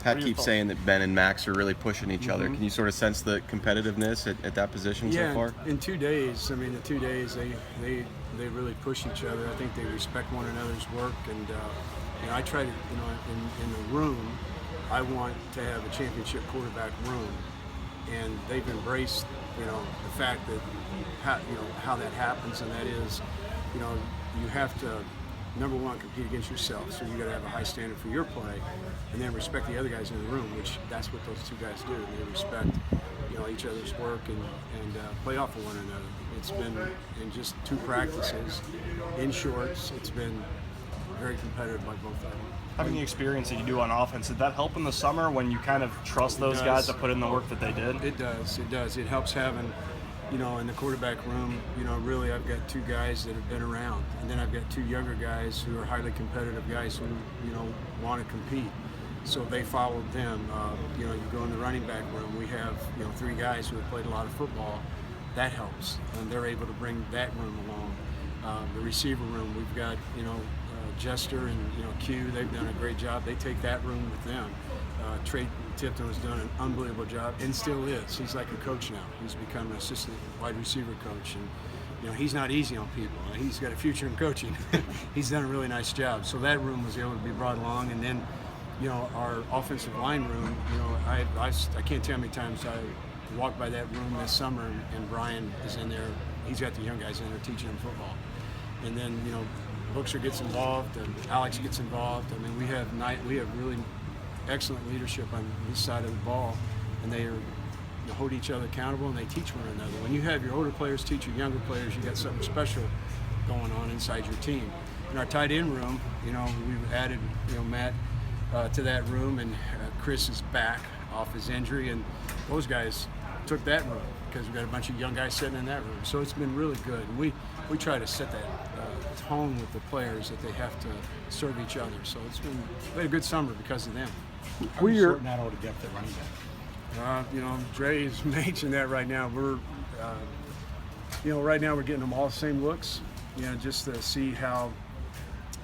Pat keeps saying that Ben and Max are really pushing each other. Can you sort of sense the competitiveness at that position so far? In 2 days, I mean, the 2 days they really push each other. I think they respect one another's work, and I try to, in the room, I want to have a championship quarterback room, and they've embraced, the fact that how that happens, and that is, you have to, number one, compete against yourself, so you got to have a high standard for your play, and then respect the other guys in the room, which that's what those two guys do. They respect, each other's work and play off of one another. It's been in just 2 practices, in shorts. It's been very competitive by both of them. Having the experience that you do on offense, did that help in the summer when you kind of trust those guys to put in the work that they did? It does. It helps having, in the quarterback room, really I've got 2 guys that have been around. And then I've got 2 younger guys who are highly competitive guys who, want to compete. So they followed them. You go in the running back room, we have, 3 guys who have played a lot of football. That helps. And they're able to bring that room along. The receiver room, we've got, Jester and Q, they've done a great job. They take that room with them. Trey Tipton has done an unbelievable job and still is. He's like a coach now. He's become an assistant wide receiver coach, and he's not easy on people. He's got a future in coaching. He's done a really nice job. So that room was able to be brought along, and then our offensive line room. I can't tell how many times I walked by that room this summer, and Brian is in there. He's got the young guys in there teaching them football, and then Bookser gets involved, and Alex gets involved. I mean, we have really excellent leadership on this side of the ball, and they hold each other accountable, and they teach one another. When you have your older players teach your younger players, you got something special going on inside your team. In our tight end room, we've added Matt to that room, and Chris is back off his injury, and those guys took that room because we've got a bunch of young guys sitting in that room. So it's been really good, and we try to set that tone with the players that they have to serve each other. So we had a good summer because of them. How are you sorting out all the depth at running back? Dre is mentioned that right now. We're, right now we're getting them all the same looks, just to see how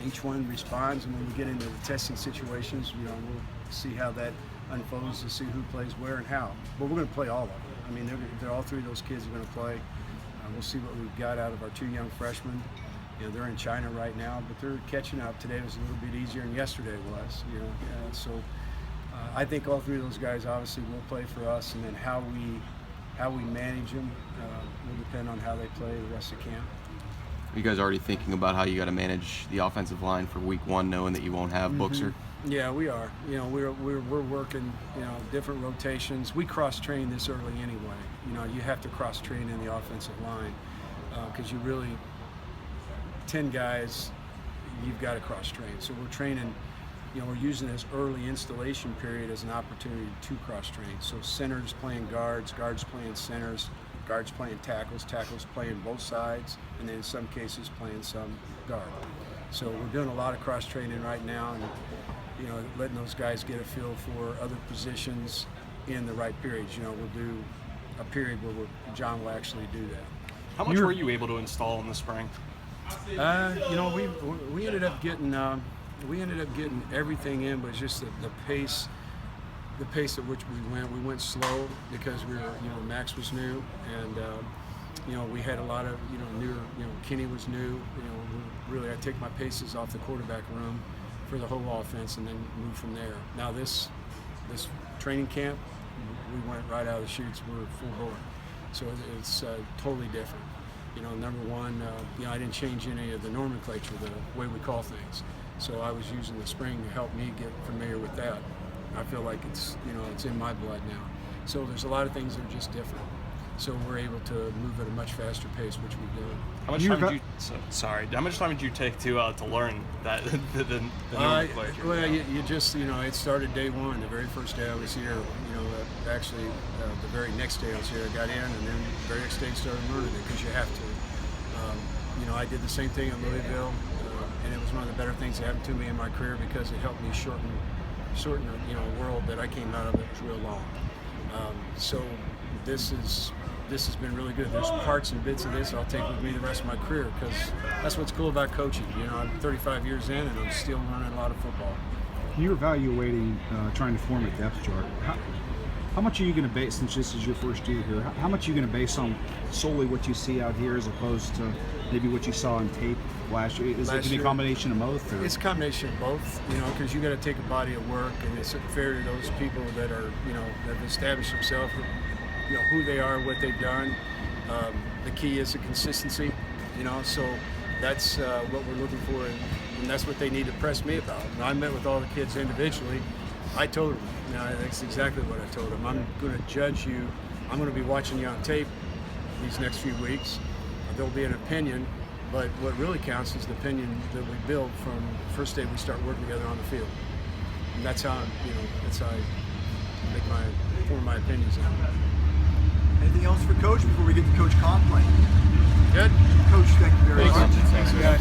each one responds. And when we get into the testing situations, we'll see how that unfolds to see who plays where and how. But we're going to play all of them. I mean, they're all 3 of those kids are going to play. We'll see what we've got out of our 2 young freshmen. They're in China right now, but they're catching up. Today was a little bit easier than yesterday was. So I think all 3 of those guys obviously will play for us, and then how we manage them will depend on how they play the rest of camp. Are you guys already thinking about how you got to manage the offensive line for week 1, knowing that you won't have Bookser? Yeah, we are. We're working, different rotations. We cross-train this early anyway. You have to cross-train in the offensive line because you really, 10 guys, you've got to cross-train. So we're training, we're using this early installation period as an opportunity to cross-train. So centers playing guards, guards playing centers, guards playing tackles, tackles playing both sides, and then in some cases playing some guard. So we're doing a lot of cross-training right now, and letting those guys get a feel for other positions in the right periods. We'll do a period where John will actually do that. How much were you able to install in the spring? We ended up getting everything in, but just the pace at which we went. We went slow because we were, Max was new, and we had a lot of newer. Kenny was new. Really, I take my paces off the quarterback room for the whole offense, and then move from there. Now this training camp, we went right out of the chutes. We're full bore, so it's totally different. Number one, I didn't change any of the nomenclature, the way we call things. So I was using the spring to help me get familiar with that. I feel like it's in my blood now. So there's a lot of things that are just different. So we're able to move at a much faster pace, which we've done. How much time did you take to learn that the nomenclature? Well, you just it started day 1, the very first day I was here. Actually, the very next day I was here, I got in, and then the very next day I started learning it because you have to. I did the same thing in Louisville, and it was one of the better things that happened to me in my career because it helped me shorten a world that I came out of that was real long. So this has been really good. There's parts and bits of this I'll take with me the rest of my career because that's what's cool about coaching. I'm 35 years in and I'm still learning a lot of football. you're evaluating trying to form a depth chart, how much are you going to base, since this is your first year here, how much are you going to base on solely what you see out here as opposed to maybe what you saw on tape last year? Is it going to be a combination of both? Or? It's a combination of both, you know, because you got to take a body of work, and it's fair to those people that are, you know, that have established themselves, you know, who they are, what they've done. The key is the consistency, you know, so that's what we're looking for, and that's what they need to press me about. And I met with all the kids individually. I told them, you know, that's exactly what I told them. I'm going to judge you. I'm going to be watching you on tape these next few weeks. There'll be an opinion, but what really counts is the opinion that we build from the first day we start working together on the field. And that's how, you know, that's how I form my opinions on it. Anything else for Coach before we get to Coach Conklin? Good. Coach, thank you very much. Thanks, guys.